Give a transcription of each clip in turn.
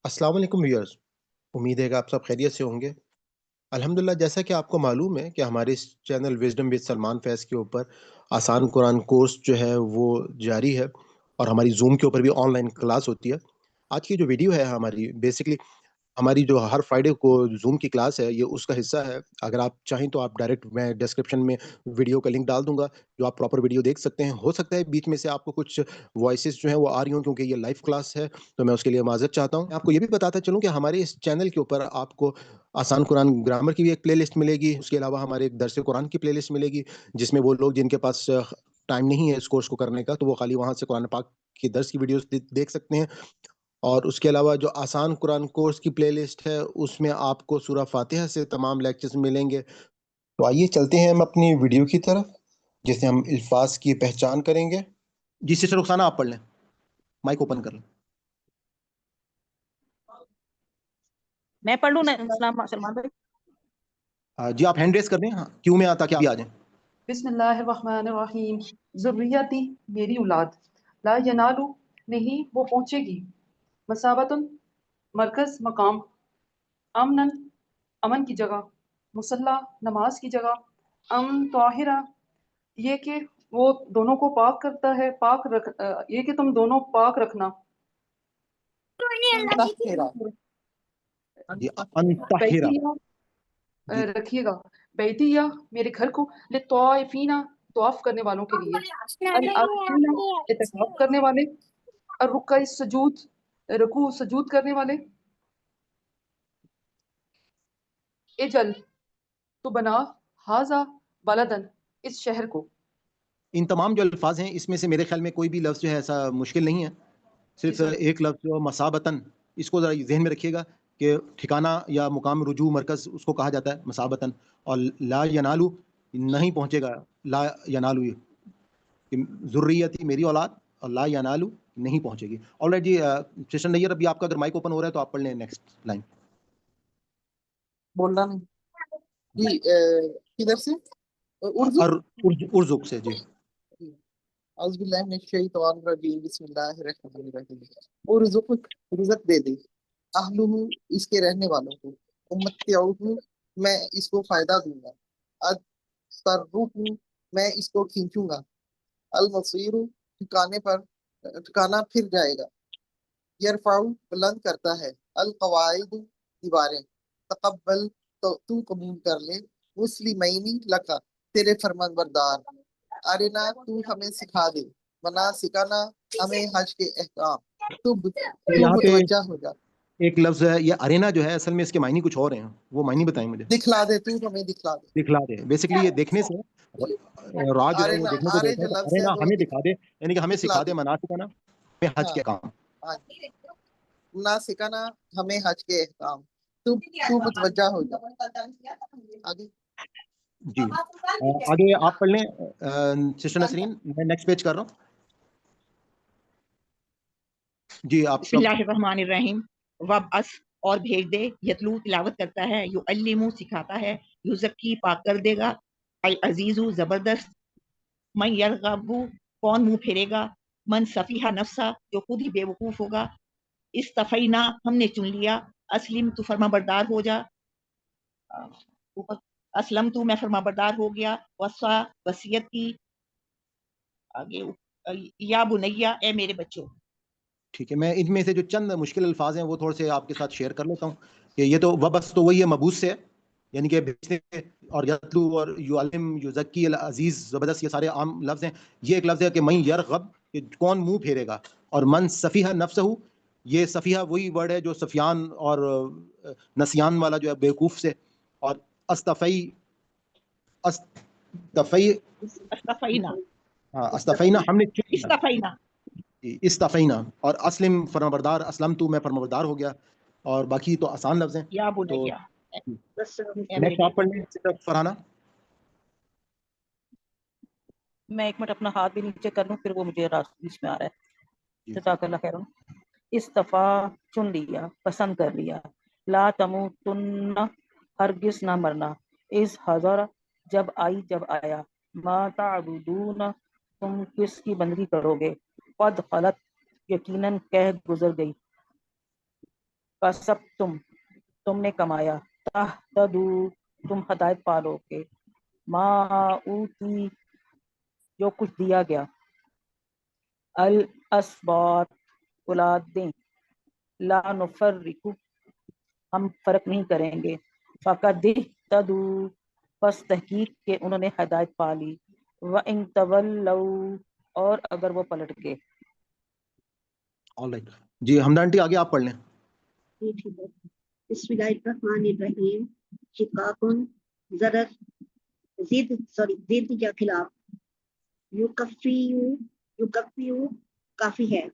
السلام علیکم ویورز، امید ہے کہ آپ سب خیریت سے ہوں گے۔ الحمدللہ، جیسا کہ آپ کو معلوم ہے کہ ہمارے اس چینل وزڈم ود سلمان فیض کے اوپر آسان قرآن کورس جو ہے وہ جاری ہے، اور ہماری زوم کے اوپر بھی آن لائن کلاس ہوتی ہے۔ آج کی جو ویڈیو ہے ہماری بیسکلی ہماری جو ہر فرائیڈے کو زوم کی کلاس ہے، یہ اس کا حصہ ہے۔ اگر آپ چاہیں تو آپ ڈائریکٹ میں ڈسکرپشن میں ویڈیو کا لنک ڈال دوں گا، جو آپ پراپر ویڈیو دیکھ سکتے ہیں۔ ہو سکتا ہے بیچ میں سے آپ کو کچھ وائسز جو ہیں وہ آ رہی ہوں، کیونکہ یہ لائیو کلاس ہے، تو میں اس کے لیے معذرت چاہتا ہوں۔ میں آپ کو یہ بھی بتاتا چلوں کہ ہمارے اس چینل کے اوپر آپ کو آسان قرآن گرامر کی بھی ایک پلے لسٹ ملے گی۔ اس کے علاوہ ہمارے ایک درس قرآن کی پلے لسٹ ملے گی، جس میں وہ لوگ جن کے پاس ٹائم نہیں ہے اس کورس کو کرنے کا، تو وہ خالی وہاں سے قرآن پاک کی درس کی ویڈیوز دیکھ سکتے ہیں۔ اور اس کے علاوہ جو آسان قرآن کورس کی پلے لسٹ ہے، اس میں آپ کو سورہ فاتحہ سے تمام لیکچرز ملیں گے۔ تو آئیے چلتے ہیں ہم اپنی ویڈیو کی طرف، جس سے ہم الفاظ کی پہچان کریں گے۔ جی سسٹر رخسانہ، آپ پڑھ لیں، مائک اوپن کر لیں۔ میں پڑھ لوں نا سلمان بھائی؟ جی آپ ہینڈ ریز کر دیں، ہاں کیوں میں آتا کہ آپ آ جائیں۔ بسم اللہ الرحمن الرحیم۔ ذریتی میری اولاد، لا ینالو نہیں وہ پہنچے گی، مساوتن مرکز مقام، امنن امن کی جگہ، مصلی نماز کی جگہ، طاہرہ یہ کہ وہ دونوں کو پاک کرتا ہے، یہ کہ تم دونوں پاک رکھنا، جی انطہرہ، جی رکھیے گا، بیتیا میرے گھر کو، للطوافین طواف کرنے والوں کے لیے، العاکفین اعتکاف کرنے والے، الرکع السجود رکوع سجود کرنے والے، اجل تو بنا، ہاذا بلدن اس شہر کو۔ ان تمام جو الفاظ ہیں، اس میں سے میرے خیال میں کوئی بھی لفظ جو ہے ایسا مشکل نہیں ہے، صرف ایک لفظ جو مسابتن، اس کو ذرا ذہن میں رکھیے گا کہ ٹھکانہ یا مقام رجوع مرکز اس کو کہا جاتا ہے مسابتن۔ اور لا ینالو نہیں پہنچے گا، لا ینالو ذریتی میری اولاد، اور لا ینالو نہیں پہنچے گی۔ آلرائٹ جی سسٹر نیئر، ابھی آپ کا اگر مائک اوپن ہو رہا ہے تو آپ پڑھ لیں نیکسٹ لائن۔ بولنا نہیں جی، کدھر سے؟ اردو اور ارزق سے، جی اعوذ باللہ من الشیطان الرجیم، بسم اللہ الرحمن الرحیم۔ ارزق رزق دے دے، اہلہ اس کے رہنے والوں کو، امتعہ میں اس کو فائدہ دوں گا، اترہ میں اس کو کھینچوں گا، المصیر ٹھکانہ پھر جائے گا، یرفع بلند کرتا ہے، القواعد دیواریں، تقبل تو قبول کر لے، مسلمینی لکا تیرے فرمان بردار، ارنا تو ہمیں سکھا دے، بنا سکھانا ہمیں حج کے احکام، تو یہاں پہ متوجہ ہو جا۔ ایک لفظ ہے یہ ارینا جو ہے، اصل میں اس کے معنی کچھ اور ہیں، وہ معنی بتائیں مجھے۔ دکھلا دے، تو ہمیں دکھلا دے، دکھلا دے، بیسکلی یہ دیکھنے سے را جو ہے وہ آرے دیکھنے کو آرے دیتا ہے، جو تو لفظ ہے ارینا وہ ہمیں دکھا دے، یعنی کہ ہمیں دکھلا سکھا دے دے، مناسکنا، ہمیں حج ہاں کے کام۔ ہاں، نہ سکھانا ہمیں حج کے احکام، تو متوجہ ہو جا۔ آگے جی آگے آپ پڑھ لیں سسٹر نسرین، میں نیکسٹ پیج کر رہا ہوں۔ جی آپ بسم اللہ الرحمن الرحیم۔ وبعث اور بھیج دے، یتلو تلاوت کرتا ہے، یعلم سکھاتا ہے، یزکی پاک کر دے گا، العزیز زبردست، من یرغب کون منہ پھیرے گا، من سفیہ نفسا جو خود ہی بے وقوف ہوگا، استفینا ہم نے چن لیا، اسلم تو فرما بردار ہو جا، اسلم تو میں فرما بردار ہو گیا، وصا وصیت کی، آگے یا بنیا اے میرے بچوں۔ ٹھیک ہے، میں ان میں سے جو چند مشکل الفاظ ہیں وہ تھوڑے سے آپ کے ساتھ شیئر کر لیتا ہوں کہ یہ تو وبس تو وہی ہے مبوس سے ہے، یعنی کہ بھیجنے، اور یتلو اور یعلم یزکی العزیز زبردست، یہ سارے عام لفظ ہیں۔ یہ ایک لفظ ہے کہ من یرغب، کہ کون منہ پھیرے گا، اور من سفیہ نفسہ، یہ سفیہ وہی ورڈ ہے جو سفیان اور نسیان والا جو ہے بیوقوف سے، اور استفی استفی استفینا، ہاں استفینا ہم نے چن لیا، استفینا، استفینا، اور اسلم فرمانبردار، اسلم تو میں فرمانبردار ہو گیا، اور باقی تو آسان لفظ ہیں۔ یا تو بنیا اے میرے نیکسٹ آپ پڑھ بیٹے۔ لیں فرحانہ۔ میں ایک منٹ اپنا ہاتھ بھی نیچے کر لوں، پھر وہ مجھے بیچ میں آ رہا ہے۔ جزاک اللہ خیر۔ استفا چن لیا، پسند کر لیا، لا تموتن ہرگز نہ مرنا، اس حضر جب آیا، ما تعبدون تم کس کی بندگی کرو گے، قد خلت یقیناً کہہ گزر گئی، کسبتم تم نے کمایا، تہتدو تم ہدایت پالو گے، ما اوتی جو کچھ دیا گیا، الاسباط اولادیں، لا نفرق ہم فرق نہیں کریں گے، فقد اہتدوا پس تحقیق کہ انہوں نے ہدایت پالی، وَإِن تولوا اور اگر وہ پلٹ گئے۔ Alright. جی حمدہ آنٹی آگے آپ پڑھ لیں۔ جی ٹھیک ہے۔ بسم اللہ الرحمن الرحیم۔ شقاقن ضرر، ضد یا خلاف، یکفیو کافی ہے،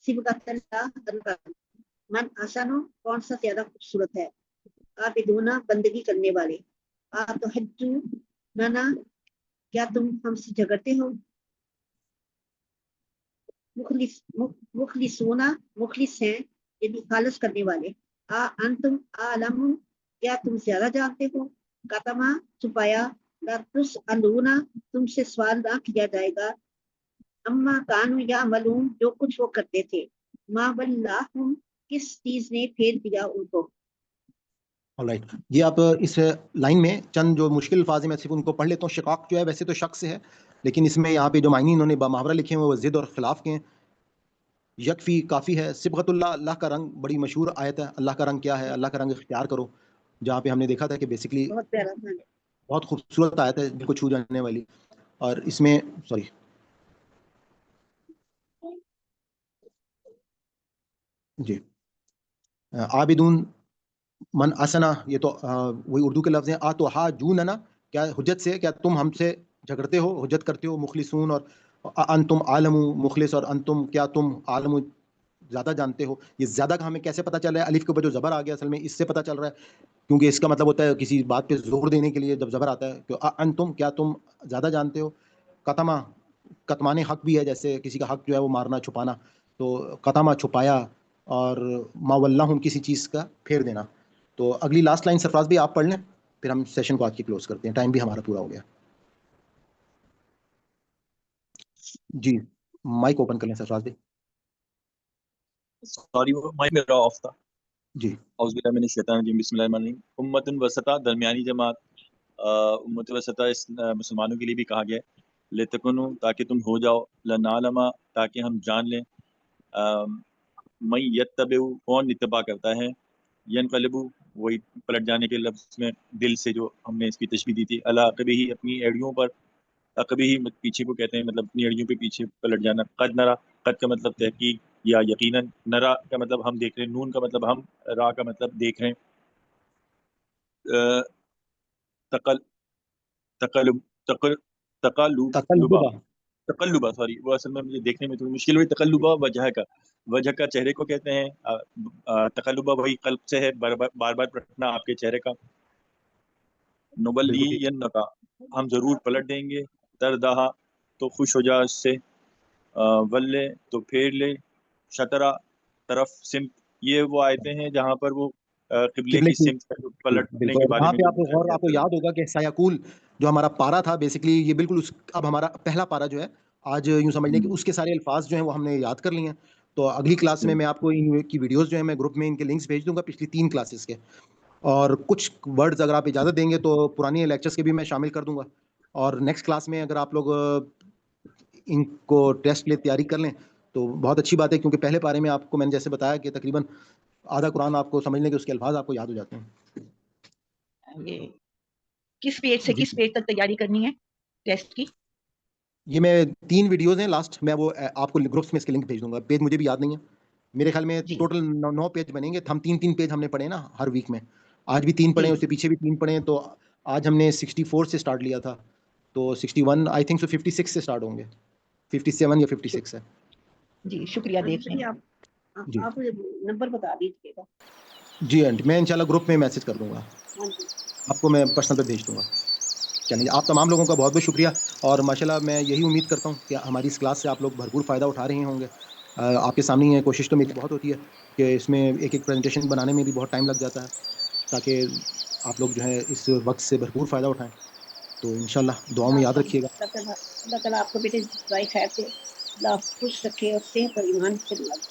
صبغۃ اللہ من احسن کون سا زیادہ خوبصورت ہے، عابدون بندگی کرنے والے، اتحجوننا کیا تم ہم سے جھگڑتے ہو، مخلصون مخلص ہیں یعنی خالص کرنے والے، انتم عالم کیا تم زیادہ جانتے ہو، کتما چھپایا، لا تسألون تم سے سوال نہ کیا جائے گا، اما کانوا یعملون جو کچھ وہ کرتے تھے، ما ولاہم کس چیز نے پھیر دیا ان کو۔ Alright. یہ آپ اس لائن میں چند جو مشکل الفاظ ہیں میں صرف ان کو پڑھ لیتا ہوں۔ شقاق جو ہے ویسے تو شخص سے ہے، لیکن اس میں یہاں پہ جو معنی انہوں نے محاورہ لکھے ہیں وہ ضد اور خلاف کے ہیں۔ یکفی کافی ہے، صبغۃ اللہ اللہ کا رنگ، بڑی مشہور آیت ہے، اللہ کا رنگ کیا ہے، اللہ کا رنگ اختیار کرو، جہاں پہ ہم نے دیکھا تھا کہ بیسیکلی بہت پیارا تھا۔ بہت خوبصورت آیت ہے، دل کو چھو جانے والی۔ اور اس میں جی عابدون من اسنا، یہ تو وہی اردو کے لفظ ہیں، اتحاجوننا کیا حجت سے، کیا تم ہم سے جھگڑتے ہو، حجت کرتے ہو، مخلصون اور انتم عالم مخلص، اور انتم کیا تم عالم زیادہ جانتے ہو۔ یہ زیادہ کا ہمیں کیسے پتہ چل رہا ہے؟ الف کے اوپر جو زبر آ گیا اصل میں اس سے پتہ چل رہا ہے، کیونکہ اس کا مطلب ہوتا ہے کسی بات پہ زور دینے کے لیے جب زبر آتا ہے کہ انتم کیا تم زیادہ جانتے ہو۔ قتما کتمان حق بھی ہے، جیسے کسی کا حق جو ہے وہ مارنا چھپانا، تو قتما چھپایا، اور ما ولاہم کسی چیز کا پھیر دینا۔ تو اگلی لاسٹ لائن سرفراز بھی آپ پڑھ لیں، پھر ہم سیشن کو آج کی کلوز کرتے ہیں، ٹائم بھی ہمارا پورا ہو گیا۔ جی مائک اوپن کر لیں سرفراز بھی۔ سوری مائک میرا آف تھا۔ جی اعوذ باللہ من الشیطان الرجیم، بسم اللہ الرحمن الرحیم۔ امۃ وسطہ درمیانی جماعت، امت وسطہ اس مسلمانوں کے لیے بھی کہا گیا ہے، لتکنو تاکہ تم ہو جاؤ، لنعلم تاکہ ہم جان لیں، من یتبع کون اتباع کرتا ہے، ینقلبو وہی پلٹ جانے کے لفظ میں دل سے جو ہم نے اس کی تشبیہ دی تھی، علی عقبہ ہی اپنی ایڑیوں پر، عقبہ ہی پیچھے کو کہتے ہیں، مطلب اپنی ایڑیوں پہ پیچھے پلٹ جانا۔ قد نرا، قد کا مطلب تحقیق یا یقیناً، نرا کا مطلب ہم دیکھ رہے ہیں، نون کا مطلب ہم، را کا مطلب دیکھ رہے ہیں۔ تقل تقلب تقل تقلبا تقلبہ سوری وہ اصل میں مجھے دیکھنے میں تھوڑی مشکل ہوئی۔ تقلبہ وجہ کا، وجہ کا چہرے کو کہتے ہیں، تقلبہ وہی قلب سے ہے، بار بار پلٹنا آپ کے چہرے کا۔ نبلیینک ہم ضرور پلٹ دیں گے، تردہا تو خوش ہو جا اس سے، ولے تو پھیر لے، شطرہ طرف سمت، یہ وہ آیتیں ہیں جہاں پر وہ قبلے کی سمت پلٹنے کے بارے یہاں میں پہ آپ کو یاد ہوگا کہ سایقول جو ہمارا پارا تھا، بیسیکلی یہ بالکل اب ہمارا پہلا پارا جو ہے آج یوں سمجھ لیں کہ اس کے سارے الفاظ جو ہیں وہ ہم نے یاد کر لیے ہیں۔ تو اگلی کلاس میں آپ کو ان کی ویڈیوز جو ہیں میں گروپ میں ان کے لنکس بھیج دوں گا پچھلی 3 کلاسز کے، اور کچھ ورڈز اگر آپ اجازت دیں گے تو پرانی لیکچرز کے بھی میں شامل کر دوں گا، اور نیکسٹ کلاس میں اگر آپ لوگ ان کو ٹیسٹ کے لیے تیاری کر لیں تو بہت اچھی بات ہے، کیونکہ پہلے پارے میں آپ کو میں نے جیسے بتایا کہ تقریباً آدھا قرآن آپ کو سمجھ لیں کہ اس کے الفاظ آپ کو یاد ہو جاتے ہیں۔ یہ کس پیج سے کس پیج تک تیاری کرنی ہے ٹیسٹ کی؟ یہ میں 3 ویڈیوز ہیں لاسٹ، میں وہ آپ کو گروپس میں اس کے لنک بھیج دوں گا، پیج مجھے بھی یاد نہیں ہے، میرے خیال میں ٹوٹل 9 پیج بنیں گے، ہم 3 پیج ہم نے پڑھے نا ہر ویک میں، آج بھی 3 پڑھے، اس سے پیچھے بھی 3 پڑھے، تو آج ہم نے 64 سے سٹارٹ لیا تھا، تو 61 آئی تھنک سو 56 سے سٹارٹ ہوں گے، 57 یا 56 ہے۔ جی شکریہ، دیکھ رہے ہیں آپ نمبر بتا دیجیے گا۔ جی آنٹی میں انشاءاللہ گروپ میں میسج کر دوں گا، آپ کو میں پرسنل پہ بھیج دوں گا۔ چلیے آپ تمام لوگوں کا بہت بہت شکریہ، اور ماشاءاللہ میں یہی امید کرتا ہوں کہ ہماری اس کلاس سے آپ لوگ بھرپور فائدہ اٹھا رہے ہوں گے۔ آپ کے سامنے یہ کوشش تو میری بہت ہوتی ہے کہ اس میں ایک پریزنٹیشن بنانے میں بھی بہت ٹائم لگ جاتا ہے، تاکہ آپ لوگ جو ہے اس وقت سے بھرپور فائدہ اٹھائیں، تو انشاءاللہ دعاؤں میں یاد رکھیے گا۔ اللہ تعالیٰ آپ کو بیٹے خیر سے اللہ خوش رکھے اور صحت اور ایمان سے نوازے۔